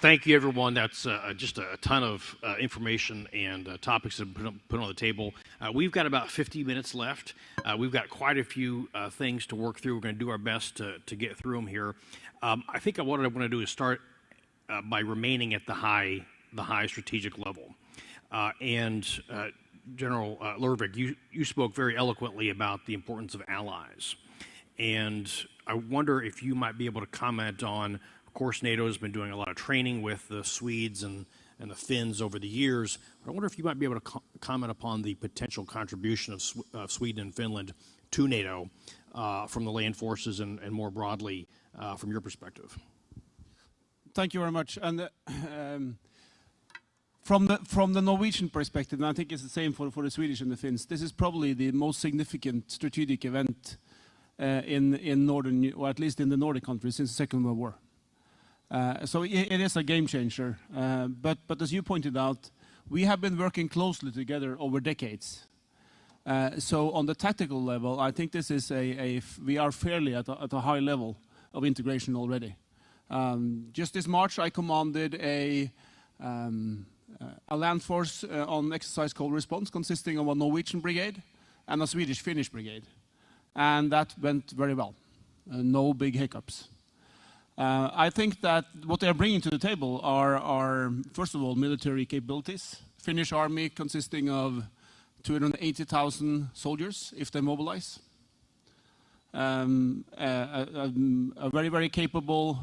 thank you, everyone. That's just a ton of information and topics to put on the table. We've got about 50 minutes left. We've got quite a few things to work through. We're going to do our best to get through them here. I think what I want to do is start by remaining at the high strategic level. General Lervik, you spoke very eloquently about the importance of allies. And I wonder if you might be able to comment on, of course, NATO has been doing a lot of training with the Swedes and the Finns over the years. But I wonder if you might be able to comment upon the potential contribution of Sweden and Finland to NATO from the land forces and more broadly from your perspective. Thank you very much. And from the Norwegian perspective, and I think it's the same for the Swedish and the Finns, this is probably the most significant strategic event in northern, or at least in the Nordic countries, since the Second World War. So it is a game changer. But as you pointed out, we have been working closely together over decades. So on the tactical level, I think this is we are fairly at a high level of integration already. Just this March, I commanded a land force on exercise cold response consisting of a Norwegian brigade and a Swedish-Finnish brigade. And that went very well. No big hiccups. I think that what they are bringing to the table are first of all, military capabilities. Finnish army consisting of 280,000 soldiers, if they mobilize. A very, very capable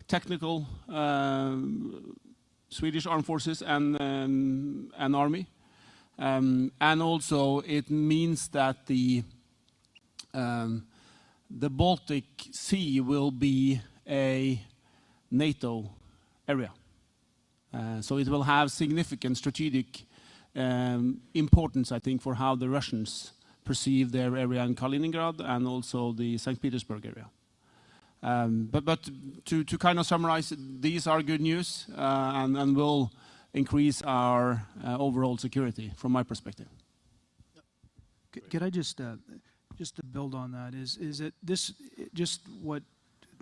technical Swedish armed forces and army. And also, it means that the Baltic Sea will be a NATO area. So it will have significant strategic importance, I think, for how the Russians perceive their area in Kaliningrad and also the St. Petersburg area. But to kind of summarize, these are good news and will increase our overall security from my perspective. Could I just to build on that, is it this just what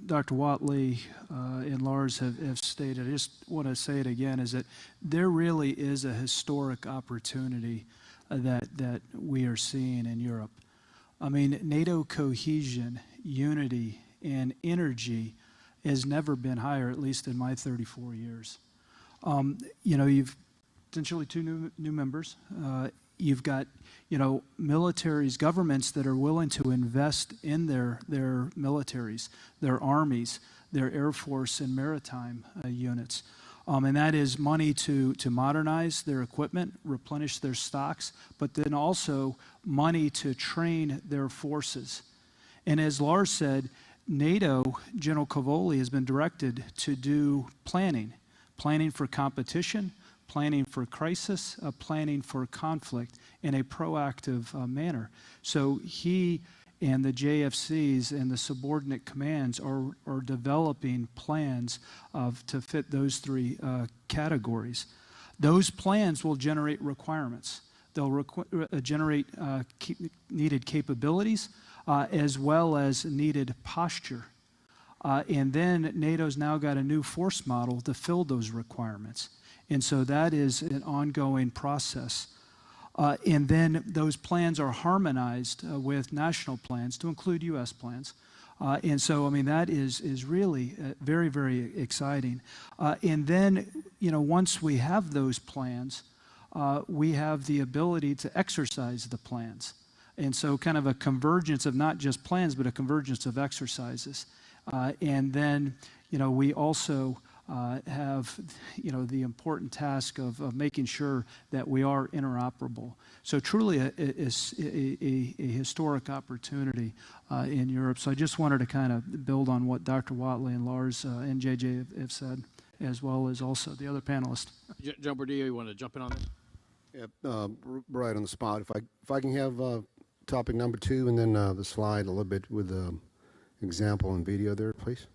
Dr. Watley and Lars have stated? I just want to say it again, is that there really is a historic opportunity that we are seeing in Europe. I mean, NATO cohesion, unity, and energy has never been higher, at least in my 34 years. You know, you've potentially two new members. You've got, you know, militaries, governments that are willing to invest in their militaries, their armies, their air force and maritime units. And that is money to modernize their equipment, replenish their stocks, but then also money to train their forces. And as Lars said, NATO, General Cavoli, has been directed to do planning for competition, planning for crisis, planning for conflict in a proactive manner. So he and the JFCs and the subordinate commands are developing plans to fit those three categories. Those plans will generate requirements. They'll generate needed capabilities as well as needed posture. And then NATO's now got a new force model to fill those requirements. And so that is an ongoing process. And then those plans are harmonized with national plans to include U.S. plans. And so, I mean, that is really very, very exciting. And then, you know, once we have those plans, we have the ability to exercise the plans. And so kind of a convergence of not just plans, but a convergence of exercises. And then, you know, we also have, you know, the important task of making sure that we are interoperable. So truly a historic opportunity in Europe. So I just wanted to kind of build on what Dr. Watley and Lars and JJ have said, as well as also the other panelists. John Bordillo, you want to jump in on this? Yeah, right on the spot. If I can have topic number 2 and then the slide a little bit with the example and video there, please.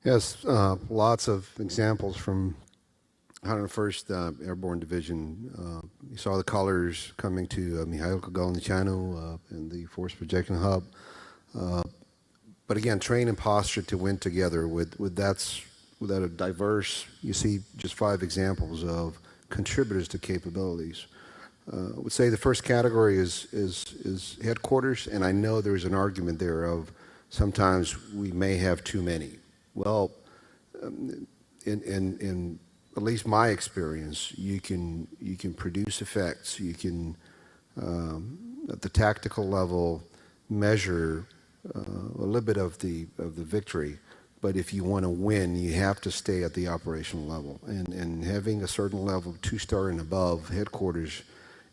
Yes, lots of examples from 101st Airborne Division. You saw the colors coming to Mihailka Golnichanu and the Force Projection Hub. But again, train and posture to win together with that a diverse, you see just 5 examples of contributors to capabilities. I would say the first category is headquarters, and I know there's an argument there of sometimes we may have too many. Well, in at least my experience, you can produce effects. You can at the tactical level measure a little bit of the victory. But if you want to win, you have to stay at the operational level. And having a certain level of 2-star and above headquarters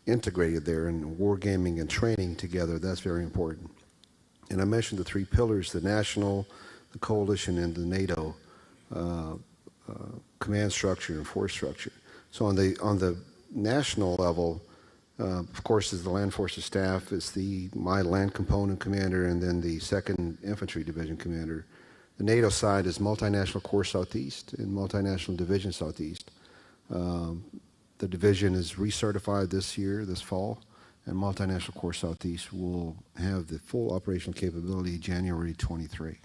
integrated there and wargaming and training together, that's very important. And I mentioned the 3 pillars, the national, the coalition, and the NATO command structure and force structure. So on the national level, of course, is the Land Forces Staff, it's my land component commander, and then the 2nd Infantry Division commander. The NATO side is Multinational Corps Southeast and Multinational Division Southeast. The division is recertified this fall, and Multinational Corps Southeast will have the full operational capability January 23.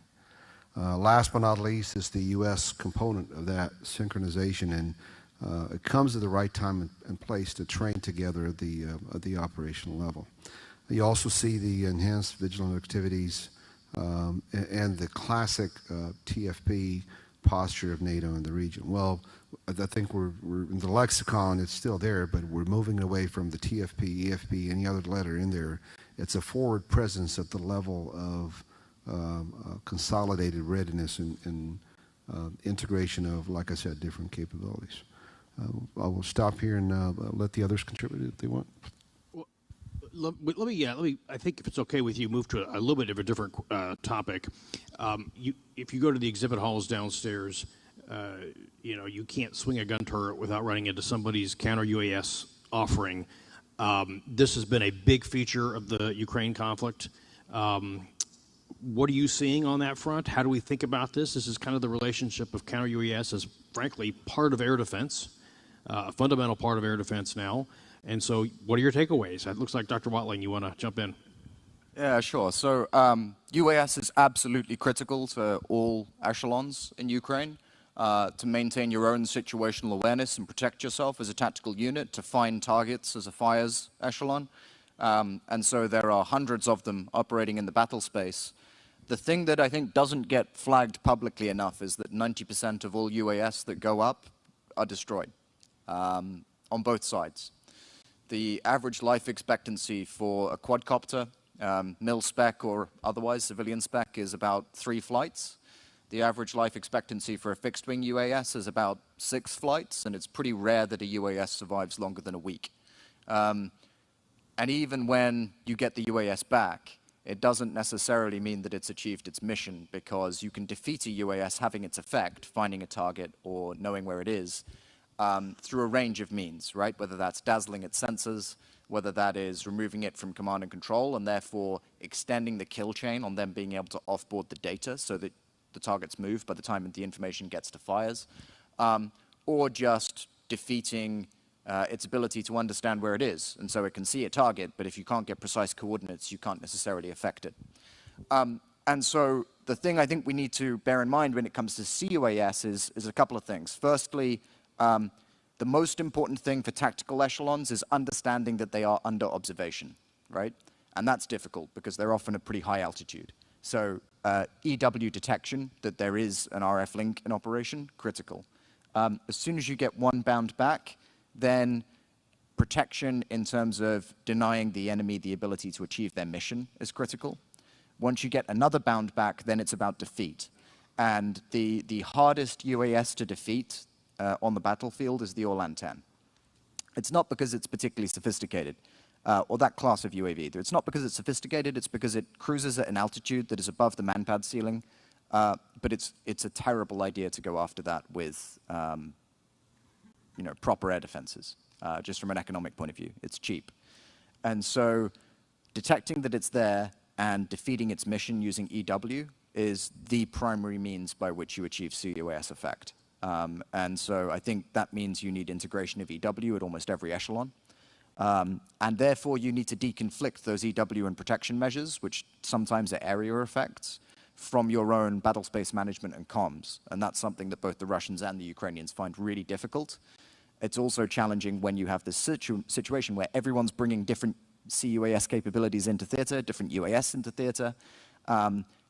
Last but not least is the U.S. component of that synchronization, and it comes at the right time and place to train together at the operational level. You also see the enhanced vigilant activities and the classic TFP posture of NATO in the region. Well, I think we're in the lexicon, it's still there, but we're moving away from the TFP, EFP, any other letter in there. It's a forward presence at the level of consolidated readiness and integration of, like I said, different capabilities. I will stop here and let the others contribute if they want. Well, let me. I think if it's okay with you, move to a little bit of a different topic. If you go to the exhibit halls downstairs, you can't swing a gun turret without running into somebody's counter UAS offering. This has been a big feature of the Ukraine conflict. What are you seeing on that front? How do we think about this? This is kind of the relationship of counter UAS as, frankly, part of air defense, a fundamental part of air defense now. And so what are your takeaways? It looks like Dr. Watling, you want to jump in. Yeah, sure. So UAS is absolutely critical to all echelons in Ukraine to maintain your own situational awareness and protect yourself as a tactical unit, to find targets as a fires echelon. And so there are hundreds of them operating in the battle space. The thing that I think doesn't get flagged publicly enough is that 90% of all UAS that go up are destroyed on both sides. The average life expectancy for a quadcopter, mil spec or otherwise civilian spec, is about 3 flights. The average life expectancy for a fixed-wing UAS is about 6 flights, and it's pretty rare that a UAS survives longer than a week. And even when you get the UAS back, it doesn't necessarily mean that it's achieved its mission, because you can defeat a UAS having its effect, finding a target or knowing where it is, through a range of means, right? Whether that's dazzling its sensors, whether that is removing it from command and control and therefore extending the kill chain on them being able to offboard the data so that the targets move by the time the information gets to fires, or just defeating its ability to understand where it is. And so it can see a target, but if you can't get precise coordinates, you can't necessarily affect it. And so the thing I think we need to bear in mind when it comes to CUAS is a couple of things. Firstly, the most important thing for tactical echelons is understanding that they are under observation, right? And that's difficult because they're often at pretty high altitude. So EW detection, that there is an RF link in operation, critical. As soon as you get one bound back, then protection in terms of denying the enemy the ability to achieve their mission is critical. Once you get another bound back, then it's about defeat. And the hardest UAS to defeat on the battlefield is the Orlan-10. It's not because it's particularly sophisticated, or that class of UAV. It's not because it's sophisticated, it's because it cruises at an altitude that is above the manpad ceiling, but it's a terrible idea to go after that with proper air defenses, just from an economic point of view. It's cheap. And so detecting that it's there and defeating its mission using EW is the primary means by which you achieve CUAS effect. And so I think that means you need integration of EW at almost every echelon. And therefore, you need to deconflict those EW and protection measures, which sometimes are area effects, from your own battle space management and comms. And that's something that both the Russians and the Ukrainians find really difficult. It's also challenging when you have this situation where everyone's bringing different CUAS capabilities into theater, different UAS into theater.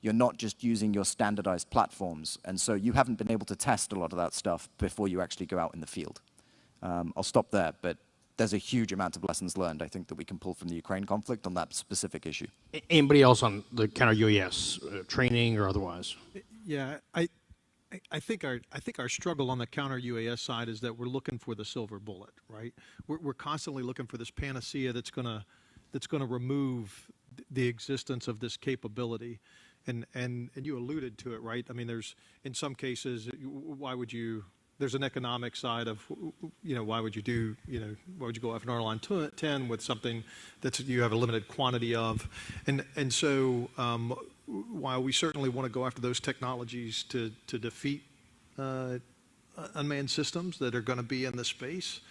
You're not just using your standardized platforms. And so you haven't been able to test a lot of that stuff before you actually go out in the field. I'll stop there, but there's a huge amount of lessons learned, I think, that we can pull from the Ukraine conflict on that specific issue. Anybody else on the counter UAS, training or otherwise? Yeah, I think our struggle on the counter UAS side is that we're looking for the silver bullet, right? We're constantly looking for this panacea that's gonna remove the existence of this capability, and you alluded to it, right? I mean, there's in some cases, why would you? There's an economic side of, why would you go after an Line 10 with something that you have a limited quantity of, and so while we certainly want to go after those technologies to defeat unmanned systems that are going to be in the space,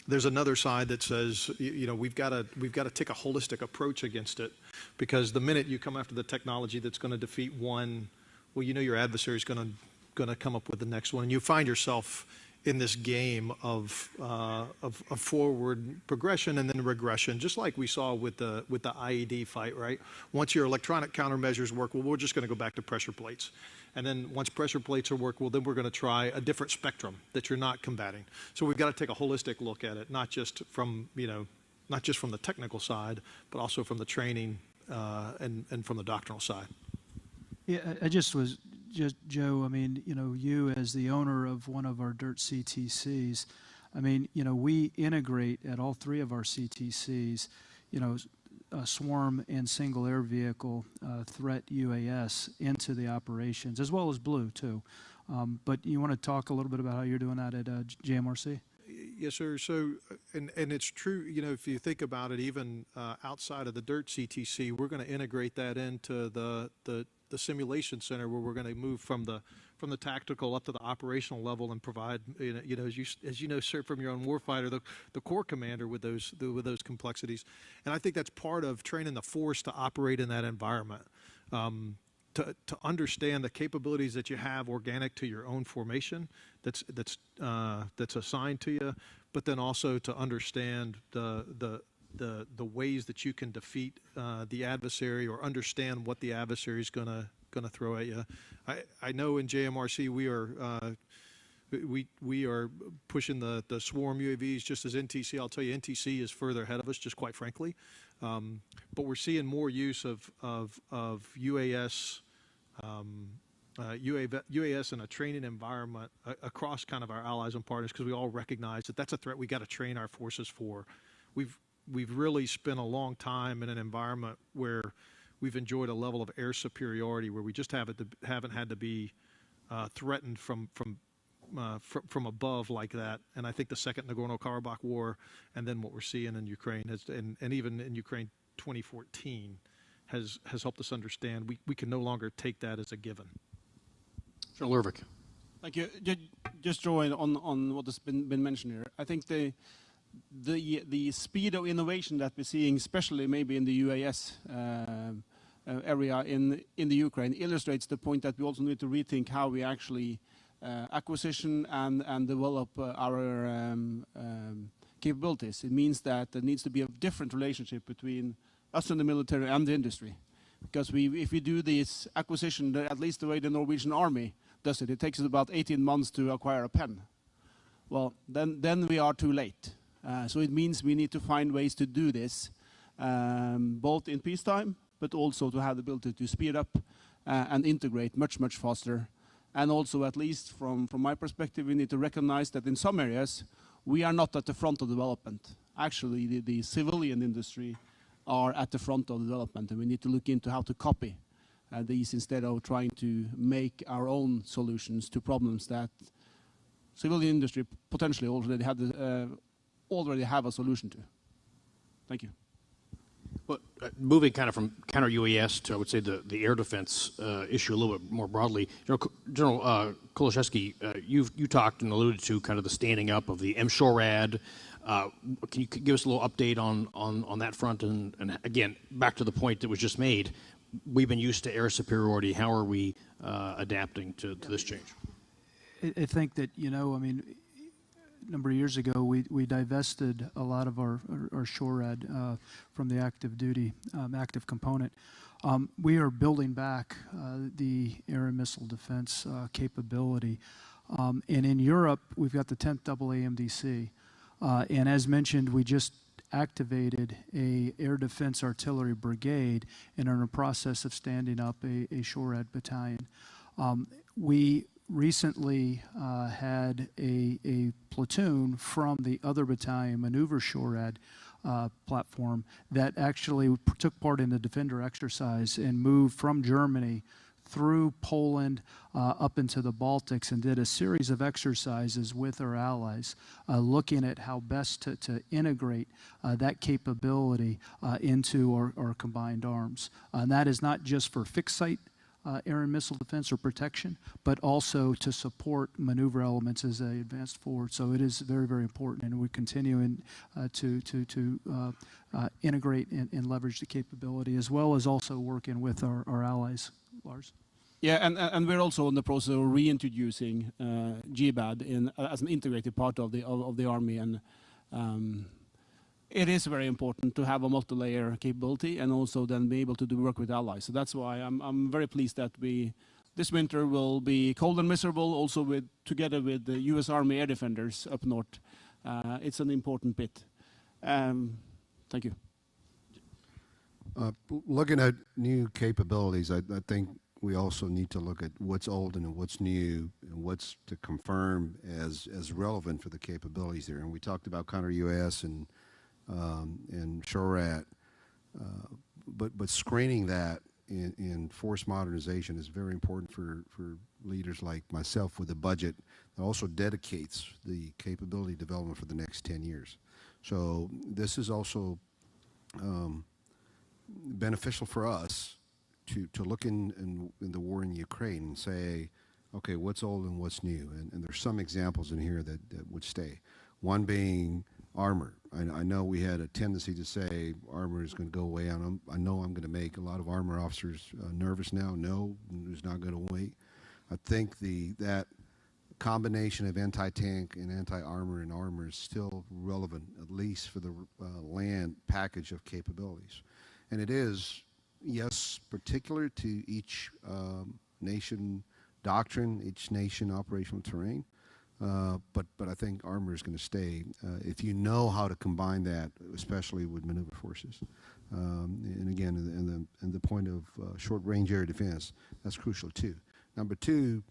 there's another side that says, we've got to take a holistic approach against it, because the minute you come after the technology that's going to defeat one, well, your adversary is going to come up with the next one, and you find yourself in this game of forward progression and then regression, just like we saw with the IED fight, right? Once your electronic countermeasures work, well, we're just going to go back to pressure plates, and then once pressure plates are work, well, then we're going to try a different spectrum that you're not combating. So we've got to take a holistic look at it, not just from the technical side, but also from the training and from the doctrinal side. Yeah, Joe, I mean, you as the owner of one of our DIRT CTCs, I mean, we integrate at all three of our CTCs, a swarm and single air vehicle threat UAS into the operations, as well as Blue, too. But you want to talk a little bit about how you're doing that at JMRC? Yes, sir. So, and it's true, if you think about it, even outside of the DIRT CTC, we're going to integrate that into the simulation center, where we're going to move from the tactical up to the operational level and provide, as you know, sir, from your own warfighter, the corps commander with those complexities. And I think that's part of training the force to operate in that environment, to understand the capabilities that you have organic to your own formation that's assigned to you, but then also to understand the ways that you can defeat the adversary, or understand what the adversary is going to throw at you. I know in JMRC we are pushing the swarm UAVs just as NTC. I'll tell you, NTC is further ahead of us, just quite frankly. But we're seeing more use of UAS. UAS in a training environment across kind of our allies and partners, because we all recognize that that's a threat we got to train our forces for. We've really spent a long time in an environment where we've enjoyed a level of air superiority, where we just haven't had to be threatened from above like that. And I think the second Nagorno-Karabakh war, and then what we're seeing in Ukraine, and even in Ukraine 2014, has helped us understand we can no longer take that as a given. Sure, Lervik. Thank you. Just drawing on what has been mentioned here. I think the speed of innovation that we're seeing, especially maybe in the UAS area in the Ukraine, illustrates the point that we also need to rethink how we actually acquisition and develop our capabilities. It means that there needs to be a different relationship between us and the military and the industry. Because if we do this acquisition, at least the way the Norwegian army does it, it takes us about 18 months to acquire a pen. Well, then we are too late. So it means we need to find ways to do this, both in peacetime, but also to have the ability to speed up and integrate much, much faster. And also, at least from my perspective, we need to recognize that in some areas, we are not at the front of development. Actually, the civilian industry are at the front of development, and we need to look into how to copy these instead of trying to make our own solutions to problems that civilian industry potentially already have a solution to. Thank you. Well, moving kind of from counter UAS to, I would say, the air defense issue a little bit more broadly, General Kolashevsky, you talked and alluded to kind of the standing up of the MSHORAD. Can you give us a little update on that front? And again, back to the point that was just made, we've been used to air superiority. How are we adapting to this change? I think that, I mean, a number of years ago, we divested a lot of our SHORAD from the active component. We are building back the air and missile defense capability. And in Europe, we've got the 10th AAMDC. And as mentioned, we just activated a air defense artillery brigade and are in a process of standing up a SHORAD battalion. We recently had a platoon from the other battalion maneuver SHORAD platform that actually took part in the Defender exercise and moved from Germany through Poland up into the Baltics and did a series of exercises with our allies looking at how best to integrate that capability into our combined arms. And that is not just for fixed site air and missile defense or protection, but also to support maneuver elements as they advance forward. So it is very, very important, and we're continuing to integrate and leverage the capability, as well as also working with our allies. Lars? Yeah, and we're also in the process of reintroducing GBAD as an integrated part of the Army, and it is very important to have a multi-layer capability and also then be able to do work with allies. So that's why I'm very pleased that this winter will be cold and miserable, also together with the U.S. Army Air Defenders up north. It's an important bit. Thank you. Looking at new capabilities, I think we also need to look at what's old and what's new and what's to confirm as relevant for the capabilities there. And we talked about counter-UAS and SHORAD, but screening that in force modernization is very important for leaders like myself with a budget that also dedicates the capability development for the next 10 years. So this is also beneficial for us to look in the war in Ukraine and say, okay, what's old and what's new? And there's some examples in here that would stay. One being armor. I know we had a tendency to say armor is going to go away. I know I'm going to make a lot of armor officers nervous now. No, it's not going to wait. I think that combination of anti-tank and anti-armor and armor is still relevant, at least for the land package of capabilities. And it is, yes, particular to each nation doctrine, each nation operational terrain. But I think armor is going to stay if you know how to combine that, especially with maneuver forces. And again, in the point of short-range air defense, that's crucial too. Number two,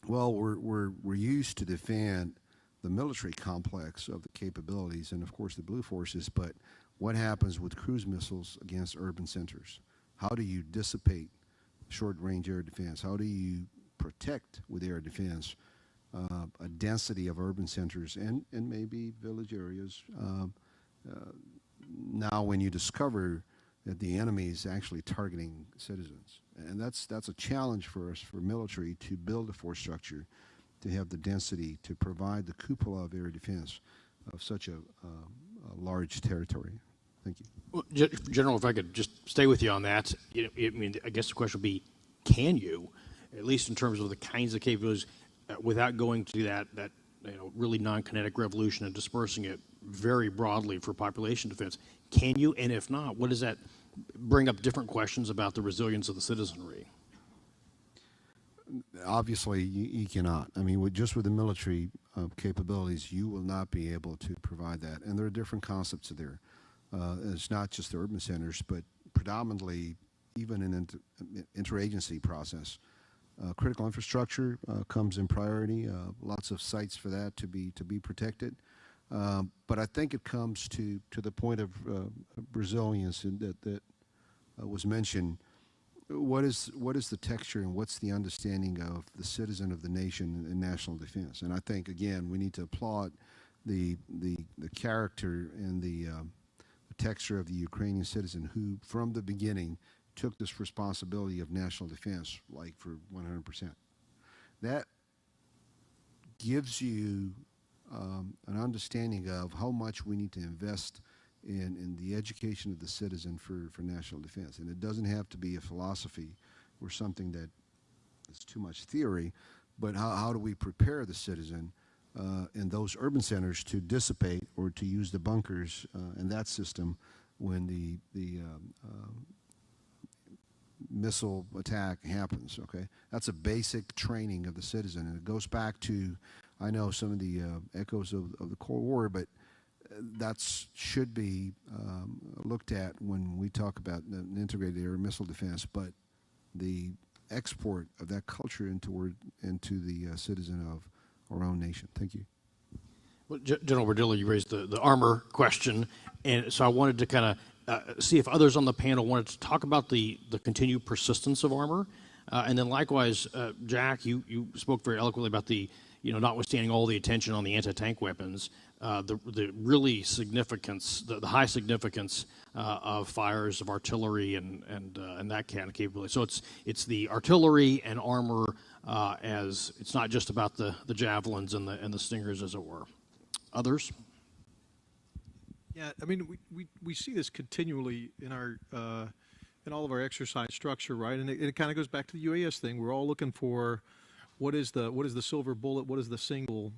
well, we're used to defend the military complex of the capabilities and of course the blue forces. But what happens with cruise missiles against urban centers? How do you dissipate short-range air defense? How do you protect with air defense a density of urban centers and maybe village areas now when you discover that the enemy is actually targeting citizens? And that's a challenge for us, for military, to build a force structure to have the density to provide the cupola of air defense of such a large territory. Thank you. Well, General, if I could just stay with you on that, I mean, I guess the question would be, can you, at least in terms of the kinds of capabilities, without going to that really non-kinetic revolution and dispersing it very broadly for population defense, can you? And if not, what does that bring up different questions about the resilience of the citizenry? Obviously, you cannot. I mean, just with the military capabilities, you will not be able to provide that. And there are different concepts there. It's not just the urban centers, but predominantly even in interagency process. Critical infrastructure comes in priority. Lots of sites for that to be protected. But I think it comes to the point of resilience that was mentioned. What is the texture and what's the understanding of the citizen of the nation in national defense? And I think again we need to applaud the character and the texture of the Ukrainian citizen who, from the beginning, took this responsibility of national defense, like for 100%. That gives you an understanding of how much we need to invest in the education of the citizen for national defense. And it doesn't have to be a philosophy or something that is too much theory, but how do we prepare the citizen in those urban centers to dissipate or to use the bunkers in that system when the missile attack happens, okay? That's a basic training of the citizen, and it goes back to, I know, some of the echoes of the Cold War, but that should be looked at when we talk about an integrated air missile defense, but the export of that culture into the citizen of our own nation. Thank you. Well, General Verdillo, you raised the armor question, and so I wanted to kind of see if others on the panel wanted to talk about the continued persistence of armor, and then likewise, Jack, you spoke very eloquently about the, notwithstanding all the attention on the anti-tank weapons, the really significance, the high significance of fires of artillery and that kind of capability. So it's the artillery and armor as it's not just about the javelins and the stingers, as it were. Others? Yeah, I mean, we see this continually in our in all of our exercise structure, right? And it kind of goes back to the UAS thing. We're all looking for what is the silver bullet, what is the single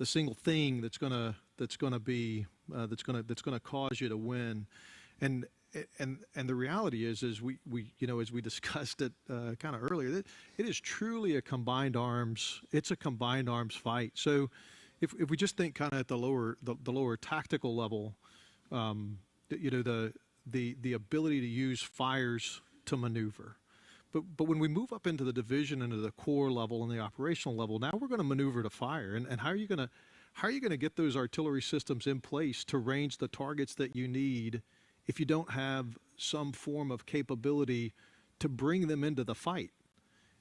single thing that's gonna cause you to win, and the reality is we as we discussed it kind of earlier, it is truly a combined arms. It's a combined arms fight. So if we just think kind of at the lower tactical level, the ability to use fires to maneuver. But when we move up into the division, into the core level and the operational level, now we're going to maneuver to fire. And how are you going to get those artillery systems in place to range the targets that you need if you don't have some form of capability to bring them into the fight?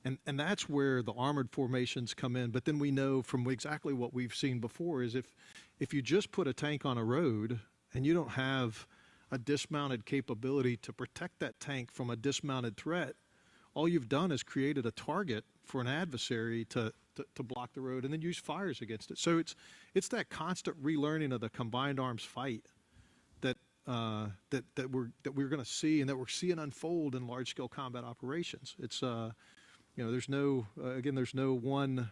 And that's where the armored formations come in. But then we know from exactly what we've seen before is if you just put a tank on a road and you don't have a dismounted capability to protect that tank from a dismounted threat, all you've done is created a target for an adversary to block the road and then use fires against it. So it's that constant relearning of the combined arms fight that we're going to see and that we're seeing unfold in large scale combat operations. It's there's no one.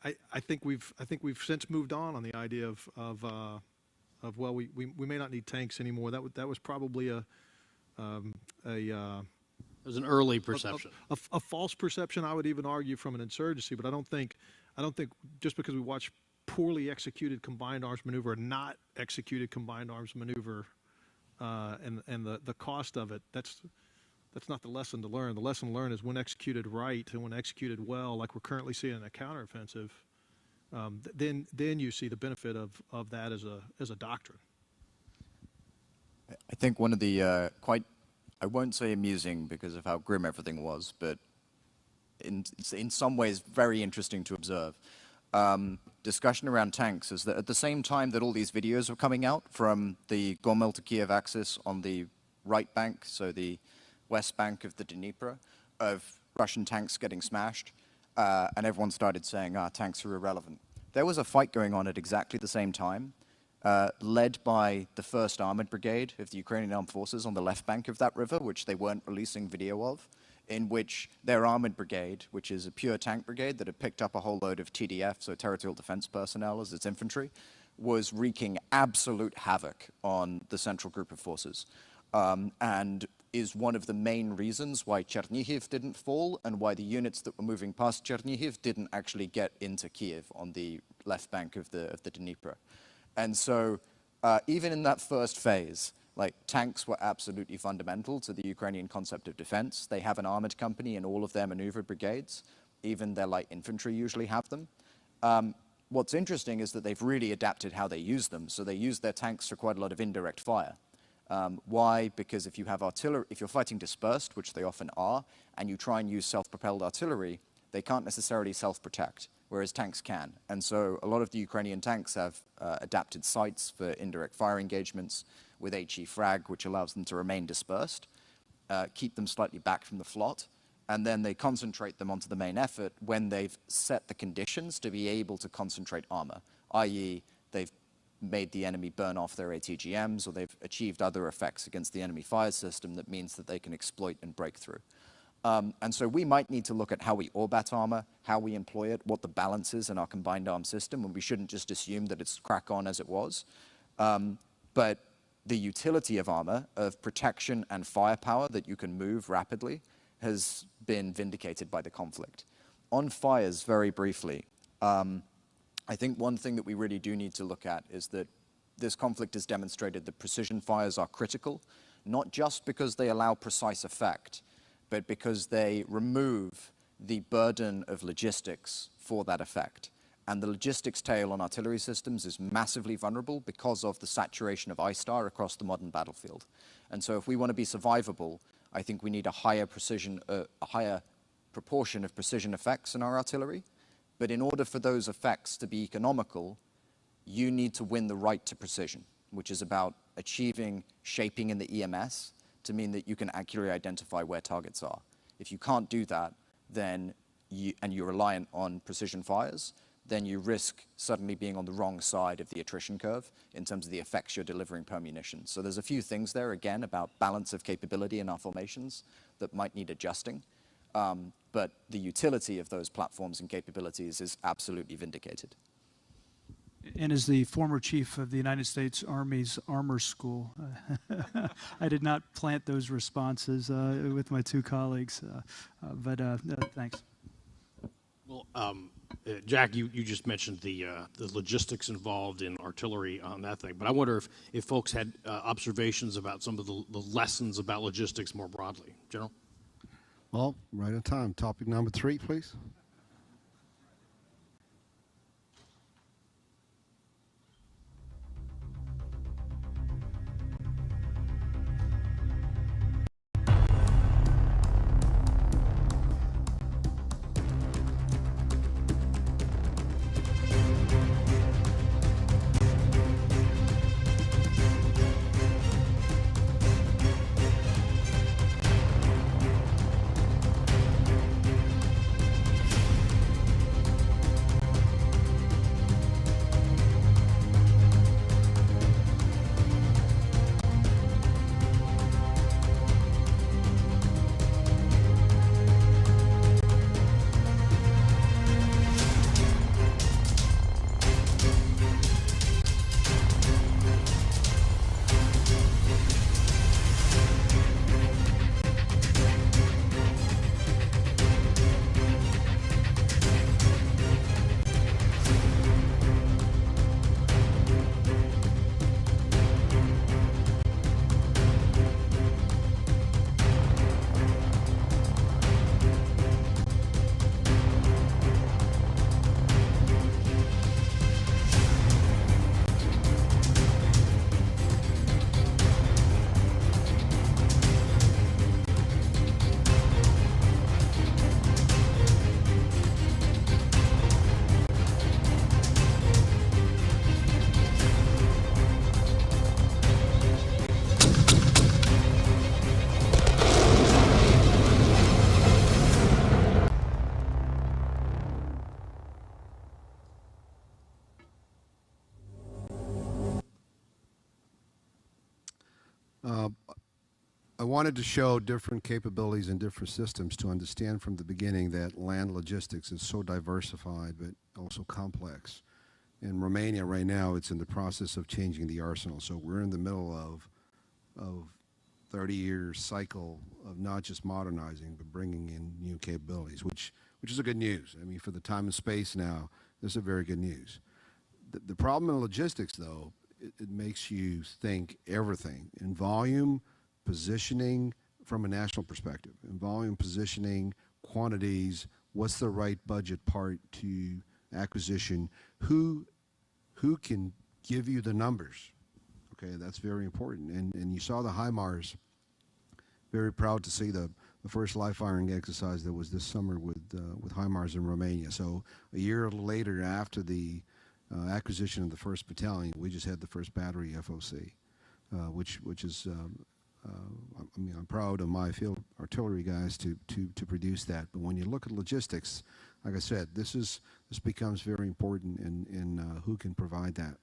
I think we've since moved on the idea of well, we may not need tanks anymore. That was probably it was an early perception, a false perception. I would even argue from an insurgency, but I don't think just because we watch poorly executed combined arms maneuver, not executed combined arms maneuver, and the cost of it, that's not the lesson to learn. The lesson to learn is when executed right and when executed well, like we're currently seeing in a counteroffensive, then you see the benefit of that as a doctrine. I think one of the quite, I won't say amusing because of how grim everything was, but in some ways very interesting to observe, discussion around tanks is that at the same time that all these videos were coming out from the Gomel to Kiev axis on the right bank, so the west bank of the Dnipro, of Russian tanks getting smashed, and everyone started saying, tanks are irrelevant. There was a fight going on at exactly the same time, led by the 1st Armored Brigade of the Ukrainian Armed Forces on the left bank of that river, which they weren't releasing video of, in which their Armored Brigade, which is a pure tank brigade that had picked up a whole load of TDF, so territorial defense personnel, as its infantry, was wreaking absolute havoc on the central group of forces. And is one of the main reasons why Chernihiv didn't fall and why the units that were moving past Chernihiv didn't actually get into Kiev on the left bank of the Dnipro. And so even in that first phase, like, tanks were absolutely fundamental to the Ukrainian concept of defense. They have an armored company in all of their maneuver brigades. Even their light infantry usually have them. What's interesting is that they've really adapted how they use them. So they use their tanks for quite a lot of indirect fire. Why? Because if you have artillery, if you're fighting dispersed, which they often are, and you try and use self-propelled artillery, they can't necessarily self-protect. whereas tanks can. And so a lot of the Ukrainian tanks have adapted sights for indirect fire engagements with HE frag, which allows them to remain dispersed, keep them slightly back from the flot, and then they concentrate them onto the main effort when they've set the conditions to be able to concentrate armor, i.e. they've made the enemy burn off their ATGMs, or they've achieved other effects against the enemy fire system that means that they can exploit and break through. And so we might need to look at how we orbat armor, how we employ it, what the balance is in our combined arms system, and we shouldn't just assume that it's crack on as it was. But the utility of armor, of protection and firepower that you can move rapidly, has been vindicated by the conflict. On fires, very briefly, I think one thing that we really do need to look at is that this conflict has demonstrated that precision fires are critical, not just because they allow precise effect, but because they remove the burden of logistics for that effect. And the logistics tail on artillery systems is massively vulnerable because of the saturation of ISTAR across the modern battlefield. And so if we want to be survivable, I think we need a higher proportion of precision effects in our artillery. But in order for those effects to be economical, you need to win the right to precision, which is about achieving shaping in the EMS to mean that you can accurately identify where targets are. If you can't do that, then and you're reliant on precision fires, then you risk suddenly being on the wrong side of the attrition curve in terms of the effects you're delivering per munition. So there's a few things there, again, about balance of capability in our formations that might need adjusting. But the utility of those platforms and capabilities is absolutely vindicated. And as the former chief of the United States Army's Armor School, I did not plant those responses with my two colleagues, but thanks. Well, Jack, you just mentioned the logistics involved in artillery on that thing, but I wonder if folks had observations about some of the lessons about logistics more broadly. General? Well, right on time. Topic number 3, please. I wanted to show different capabilities and different systems to understand from the beginning that land logistics is so diversified but also complex. In Romania right now, it's in the process of changing the arsenal. So we're in the middle of 30-year cycle of not just modernizing but bringing in new capabilities, which is a good news. I mean, for the time and space now, this is a very good news. The problem in logistics, though, it makes you think everything in volume, positioning from a national perspective, in volume, positioning, quantities, what's the right budget part to acquisition, who can give you the numbers. Okay, that's very important. And you saw the HIMARS, very proud to see the the first live firing exercise that was this summer with HIMARS in Romania. So a year later, after the acquisition of the 1st Battalion, we just had the first battery FOC, which is I mean, I'm proud of my field artillery guys to produce that. But when you look at logistics, like I said, this becomes very important in who can provide that.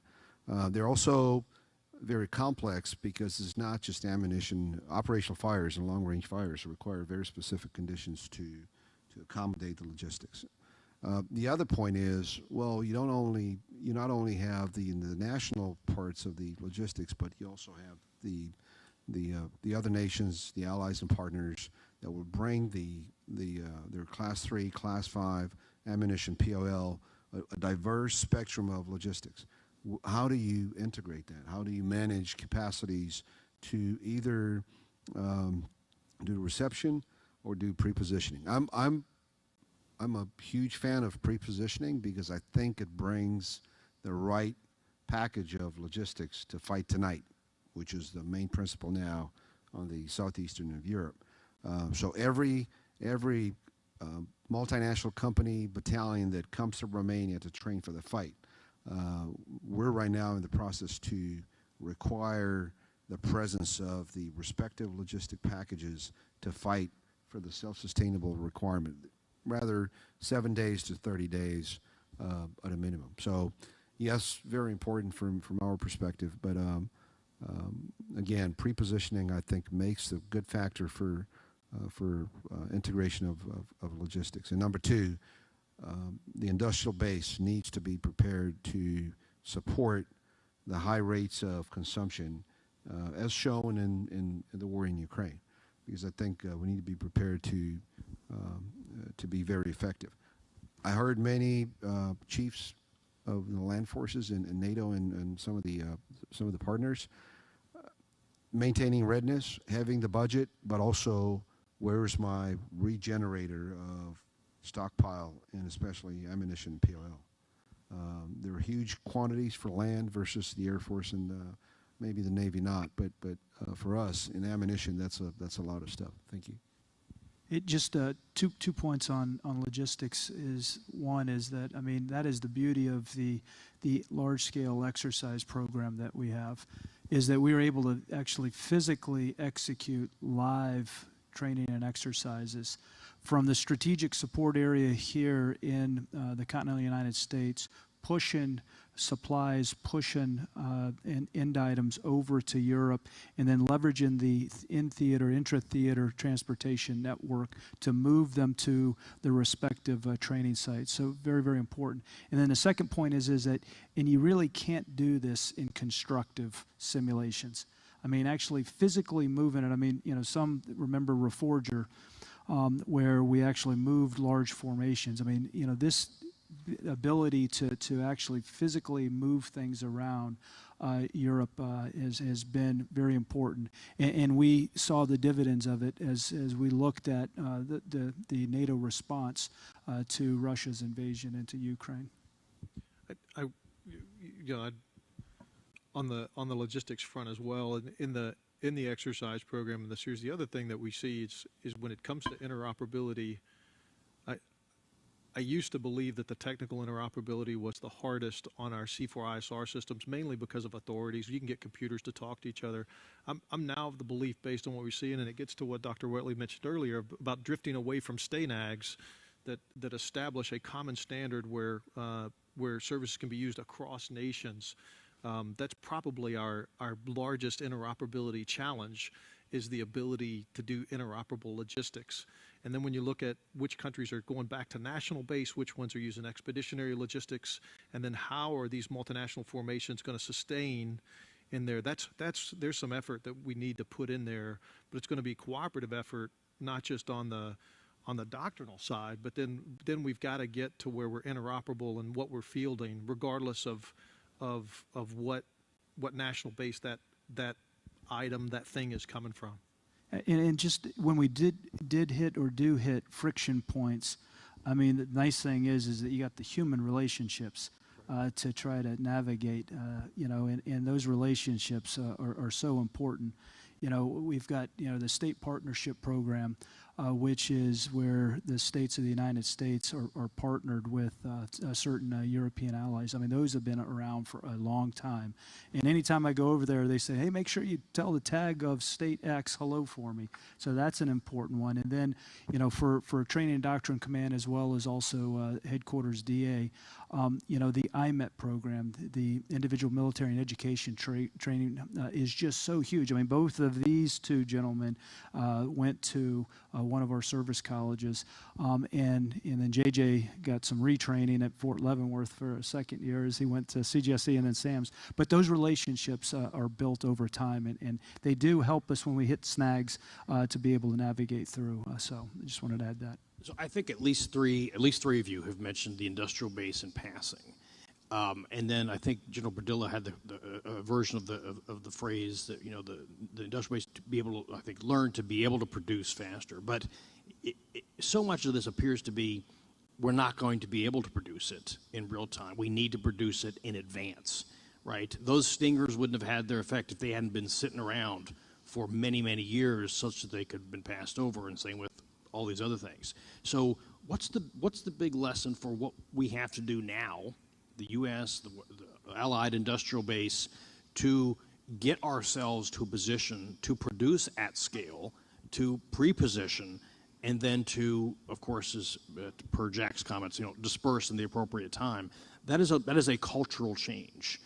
They're also very complex because it's not just ammunition. Operational fires and long-range fires require very specific conditions to accommodate the logistics. The other point is, well, you not only have the national parts of the logistics, but you also have the other nations, the allies and partners that will bring their Class 3, Class 5 ammunition, POL, a diverse spectrum of logistics. How do you integrate that? How do you manage capacities to either do reception or do pre-positioning? I'm a huge fan of pre-positioning because I think it brings the right package of logistics to fight tonight, which is the main principle now on the southeastern of Europe. So every multinational company, battalion that comes to Romania to train for the fight, we're right now in the process to require the presence of the respective logistic packages to fight for the self-sustainable requirement, rather 7 days to 30 days at a minimum. So yes, very important from our perspective, but again, pre-positioning I think makes a good factor for integration of logistics. And number two, the industrial base needs to be prepared to support the high rates of consumption as shown in the war in Ukraine, because I think we need to be prepared to be very effective. I heard many chiefs of the land forces in NATO and some of the partners maintaining readiness, having the budget, but also where's my regenerator of stockpile, and especially ammunition and POL. There are huge quantities for land versus the Air Force and maybe the Navy not, but for us in ammunition, that's a lot of stuff. Thank you. It just two points on logistics is one is that, I mean, that is the beauty of the large scale exercise program that we have, is that we were able to actually physically execute live training and exercises from the strategic support area here in the continental United States, pushing supplies, pushing end items over to Europe, and then leveraging the in-theater, intra-theater transportation network to move them to the respective training sites. So very, very important. And then the second point is that, and you really can't do this in constructive simulations. I mean, actually physically moving it. I mean, you know, some remember Reforger, where we actually moved large formations. I mean, you know, this ability to actually physically move things around Europe has been very important, and we saw the dividends of it as we looked at the NATO response to Russia's invasion into Ukraine. On the logistics front as well, in the exercise program and the series, the other thing that we see is when it comes to interoperability. I used to believe that the technical interoperability was the hardest on our C4ISR systems, mainly because of authorities. You can get computers to talk to each other. I'm now of the belief, based on what we're seeing, and it gets to what Dr. Whitley mentioned earlier about drifting away from STANAGs that establish a common standard where services can be used across nations. That's probably our largest interoperability challenge, is the ability to do interoperable logistics. And then when you look at which countries are going back to national base, which ones are using expeditionary logistics, and then how are these multinational formations going to sustain in there, there's some effort that we need to put in there, but it's going to be cooperative effort, not just on the doctrinal side, but then we've got to get to where we're interoperable in what we're fielding, regardless of what national base that item, that thing is coming from. And just when we did hit or do hit friction points, I mean, the nice thing is that you got the human relationships to try to navigate, you know, and those relationships are so important. You know, we've got, you know, the state partnership program which is where the states of the United States are partnered with certain European allies. I mean, those have been around for a long time. And anytime I go over there, they say, hey, make sure you tell the tag of State X hello for me. So that's an important one. And then, you know, for Training and Doctrine Command, as well as also Headquarters DA, you know, the IMET program, the Individual Military and Education Training, is just so huge. I mean, both of these two gentlemen went to one of our service colleges, and then JJ got some retraining at Fort Leavenworth for a second year as he went to CGSE and then SAMS. But those relationships are built over time, and they do help us when we hit snags to be able to navigate through. So I just wanted to add that. So I think at least three of you have mentioned the industrial base in passing. And then I think General Padilla had the version of the phrase that, you know, the industrial base to be able to, I think, learn to be able to produce faster. But so much of this appears to be we're not going to be able to produce it in real time. We need to produce it in advance, right? Those stingers wouldn't have had their effect if they hadn't been sitting around for many, many years such that they could have been passed over, and same with all these other things. So what's the big lesson for what we have to do now, the U.S., the Allied industrial base, to get ourselves to a position to produce at scale, to pre-position, and then to, of course, as per Jack's comments, you know, disperse in the appropriate time. That is a cultural change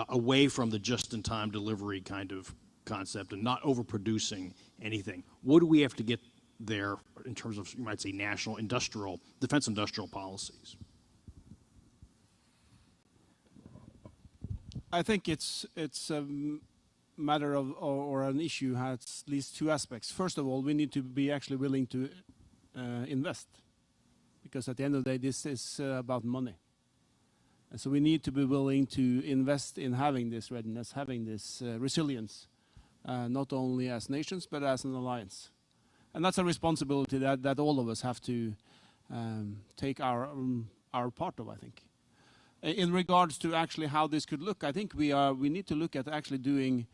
away from the just-in-time delivery kind of concept and not overproducing anything. What do we have to get there in terms of, you might say, national defense industrial policies? I think it's a matter of, or an issue has at least two aspects. First of all, we need to be actually willing to invest, because at the end of the day, this is about money. And so we need to be willing to invest in having this readiness, having this resilience, not only as nations, but as an alliance. And that's a responsibility that all of us have to take our part of, I think. In regards to actually how this could look, I think we need to look at actually doing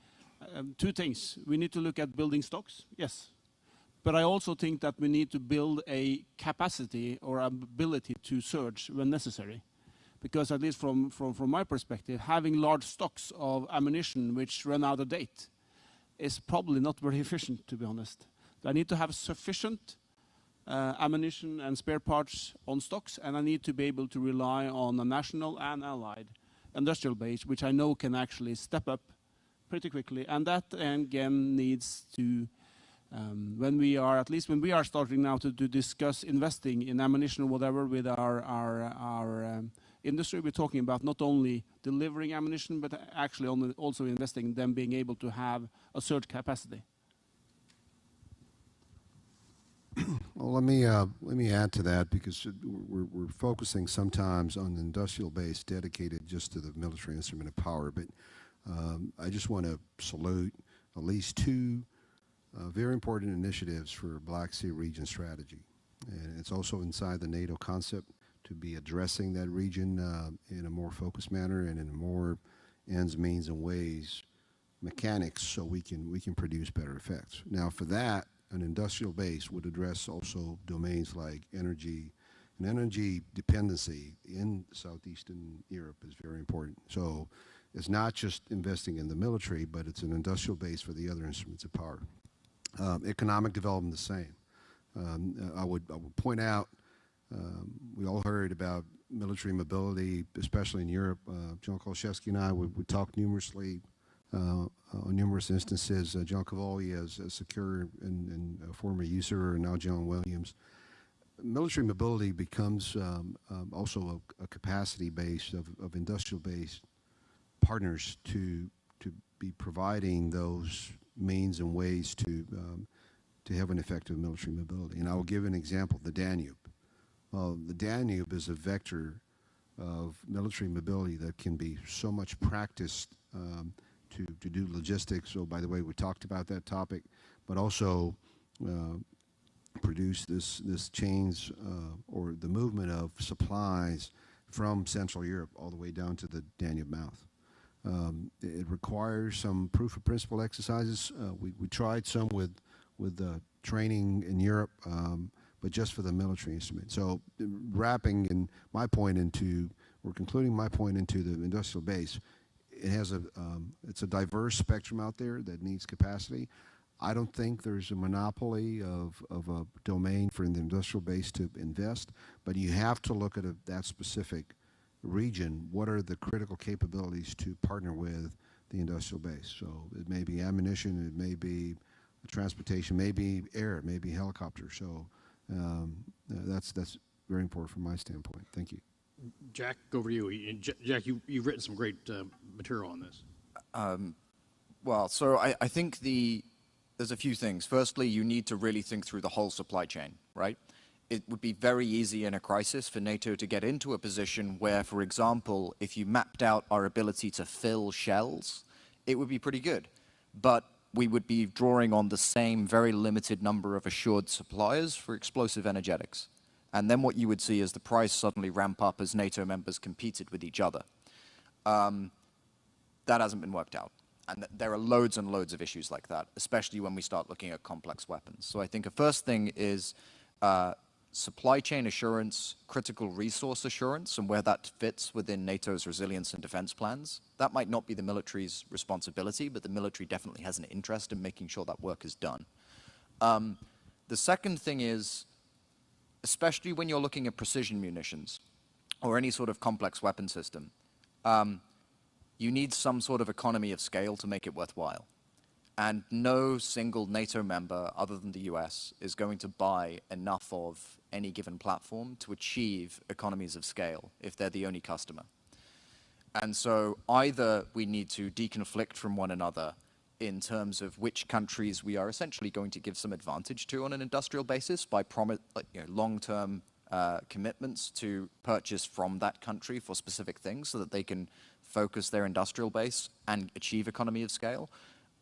two things. We need to look at building stocks, yes. But I also think that we need to build a capacity or ability to surge when necessary. Because at least from my perspective, having large stocks of ammunition which run out of date is probably not very efficient, to be honest. I need to have sufficient ammunition and spare parts on stocks, and I need to be able to rely on a national and allied industrial base, which I know can actually step up pretty quickly. And that, again, needs to, when we are starting now to discuss investing in ammunition or whatever with our industry, we're talking about not only delivering ammunition, but actually also investing in them being able to have a surge capacity. Well, let me add to that, because we're focusing sometimes on the industrial base dedicated just to the military instrument of power. But I just want to salute at least two very important initiatives for Black Sea region strategy, and it's also inside the NATO concept to be addressing that region in a more focused manner and in more ends, means, and ways, mechanics, so we can produce better effects. Now, for that, an industrial base would address also domains like energy, and energy dependency in Southeastern Europe is very important. So it's not just investing in the military, but it's an industrial base for the other instruments of power. Economic development, the same. I would point out, we all heard about military mobility, especially in Europe. John Kolszewski and I would talk numerously on numerous instances. John Cavalli as a secure and a former user, and now John Williams. Military mobility becomes also a capacity base of industrial based partners to be providing those means and ways to have an effective military mobility. And I will give an example: the Danube. The Danube is a vector of military mobility that can be so much practiced to do logistics. So, by the way, we talked about that topic, but also produce this chains or the movement of supplies from Central Europe all the way down to the Danube mouth. It requires some proof of principle exercises. We tried some with the training in Europe, but just for the military instrument. So wrapping in my point into, we're concluding my point into the industrial base. It has it's a diverse spectrum out there that needs capacity. I don't think there's a monopoly of a domain for the industrial base to invest, but you have to look at that specific region. What are the critical capabilities to partner with the industrial base? So it may be ammunition, it may be transportation, maybe air, maybe helicopter. So that's very important from my standpoint. Thank you. Jack, over to you. Jack, you've written some great material on this. Well, so I think there's a few things. Firstly, you need to really think through the whole supply chain, right? It would be very easy in a crisis for NATO to get into a position where, for example, if you mapped out our ability to fill shells, it would be pretty good. But we would be drawing on the same very limited number of assured suppliers for explosive energetics. And then what you would see is the price suddenly ramp up as NATO members competed with each other. That hasn't been worked out. And there are loads and loads of issues like that, especially when we start looking at complex weapons. So I think a first thing is supply chain assurance, critical resource assurance, and where that fits within NATO's resilience and defense plans. That might not be the military's responsibility, but the military definitely has an interest in making sure that work is done. The second thing is, especially when you're looking at precision munitions or any sort of complex weapon system, you need some sort of economy of scale to make it worthwhile. And no single NATO member, other than the US, is going to buy enough of any given platform to achieve economies of scale if they're the only customer. And so either we need to deconflict from one another in terms of which countries we are essentially going to give some advantage to on an industrial basis by long-term commitments to purchase from that country for specific things so that they can focus their industrial base and achieve economy of scale,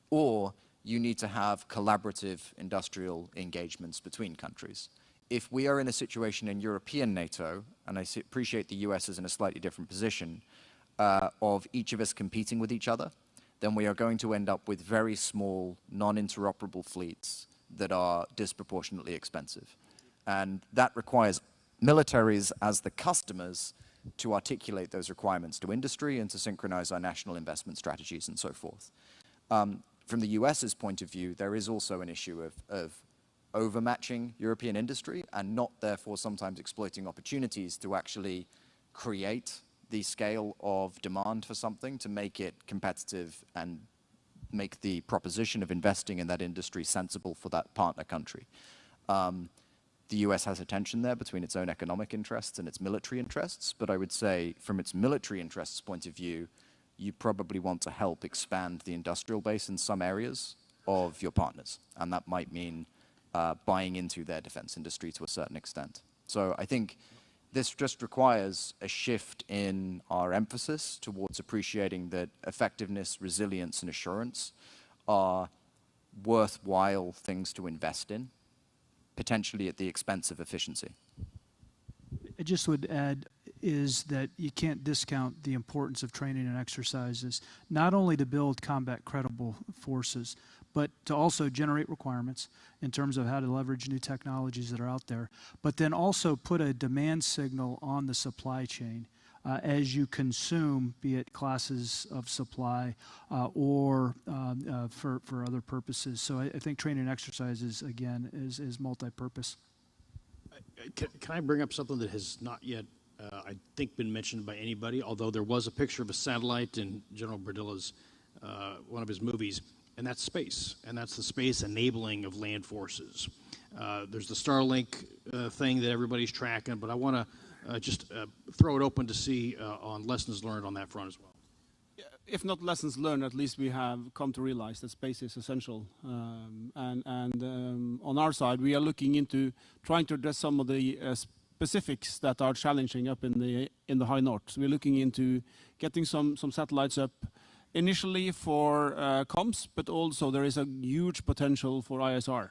or you need to have collaborative industrial engagements between countries. If we are in a situation in European NATO, and I appreciate the US is in a slightly different position, of each of us competing with each other, then we are going to end up with very small, non-interoperable fleets that are disproportionately expensive. And that requires militaries as the customers to articulate those requirements to industry and to synchronize our national investment strategies and so forth. From the US's point of view, there is also an issue of overmatching European industry and not therefore sometimes exploiting opportunities to actually create the scale of demand for something to make it competitive and make the proposition of investing in that industry sensible for that partner country. The US has a tension there between its own economic interests and its military interests, but I would say from its military interests point of view, you probably want to help expand the industrial base in some areas of your partners, and that might mean buying into their defense industry to a certain extent. So I think this just requires a shift in our emphasis towards appreciating that effectiveness, resilience, and assurance are worthwhile things to invest in, potentially at the expense of efficiency. I just would add is that you can't discount the importance of training and exercises, not only to build combat credible forces, but to also generate requirements in terms of how to leverage new technologies that are out there, but then also put a demand signal on the supply chain as you consume, be it classes of supply or for other purposes. So I think training and exercises, again, is multi-purpose. Can I bring up something that has not yet, I think, been mentioned by anybody, although there was a picture of a satellite in General Bardilla's, one of his movies, and that's space, and that's the space enabling of land forces. There's the Starlink thing that everybody's tracking, but I want to just throw it open to see on lessons learned on that front as well. If not lessons learned, at least we have come to realize that space is essential. On our side, we are looking into trying to address some of the specifics that are challenging up in the high north. So we're looking into getting some satellites up initially for comms, but also there is a huge potential for ISR.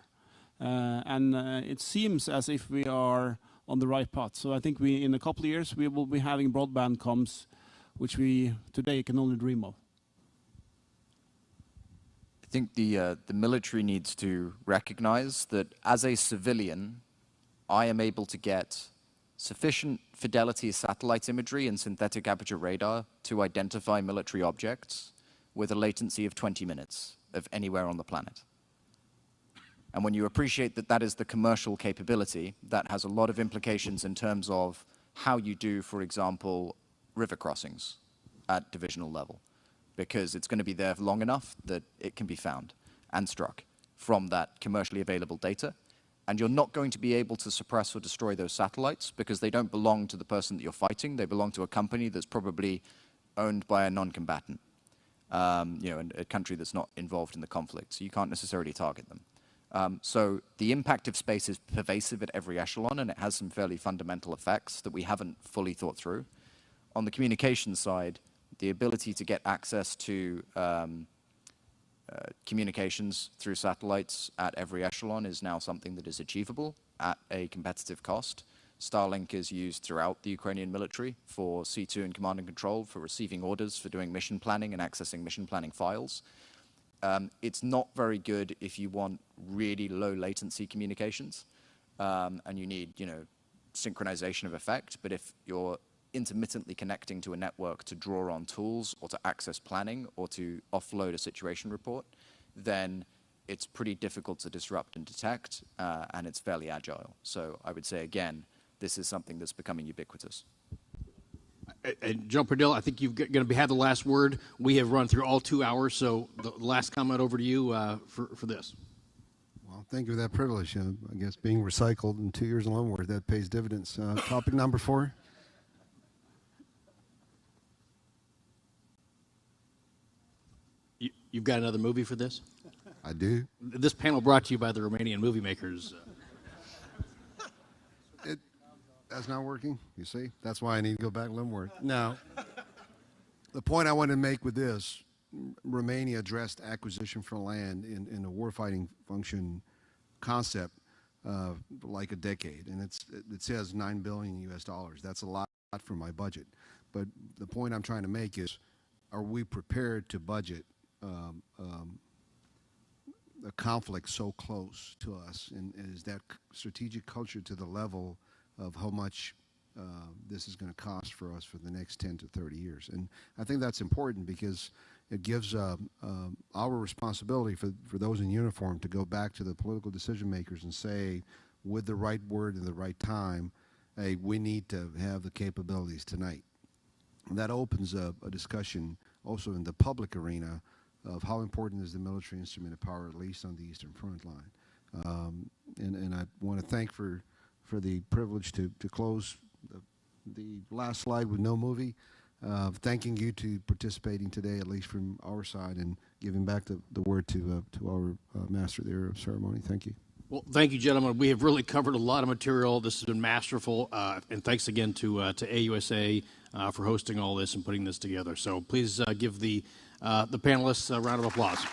It seems as if we are on the right path. So I think in a couple of years, we will be having broadband comms, which we today can only dream of. I think the military needs to recognize that as a civilian, I am able to get sufficient fidelity satellite imagery and synthetic aperture radar to identify military objects with a latency of 20 minutes of anywhere on the planet. And when you appreciate that that is the commercial capability, that has a lot of implications in terms of how you do, for example, river crossings at divisional level, because it's going to be there long enough that it can be found and struck from that commercially available data. And you're not going to be able to suppress or destroy those satellites because they don't belong to the person that you're fighting. They belong to a company that's probably owned by a non-combatant, a country that's not involved in the conflict. So you can't necessarily target them. So the impact of space is pervasive at every echelon, and it has some fairly fundamental effects that we haven't fully thought through. On the communications side, the ability to get access to communications through satellites at every echelon is now something that is achievable at a competitive cost. Starlink is used throughout the Ukrainian military for C2 and command and control, for receiving orders, for doing mission planning and accessing mission planning files. It's not very good if you want really low latency communications, and you need, synchronization of effect. But if you're intermittently connecting to a network to draw on tools or to access planning or to offload a situation report, then it's pretty difficult to disrupt and detect, and it's fairly agile. So I would say, again, this is something that's becoming ubiquitous. And John Perdil, I think you're going to have the last word. We have run through all 2 hours, so the last comment over to you for this. Well, thank you for that privilege. I guess being recycled in 2 years and onward, that pays dividends. Topic number 4. You've got another movie for this? I do. This panel brought to you by the Romanian movie makers. That's not working, you see? That's why I need to go back and learn more. Now, the point I want to make with this, Romania addressed acquisition for land in a warfighting function concept like a decade, and it says $9 billion US. That's a lot for my budget. But the point I'm trying to make is, are we prepared to budget a conflict so close to us, and is that strategic culture to the level of how much this is going to cost for us for the next 10 to 30 years. And I think that's important because it gives our responsibility for those in uniform to go back to the political decision makers and say, with the right word and the right time, hey, we need to have the capabilities tonight. And that opens a discussion also in the public arena of how important is the military instrument of power, at least on the Eastern Front line. And I want to thank for the privilege to close the last slide with no movie. Thanking you to participating today, at least from our side, and giving back the word to our master there of ceremony. Thank you. Well, thank you, gentlemen. We have really covered a lot of material. This has been masterful, and thanks again to AUSA for hosting all this and putting this together. So please give the panelists a round of applause.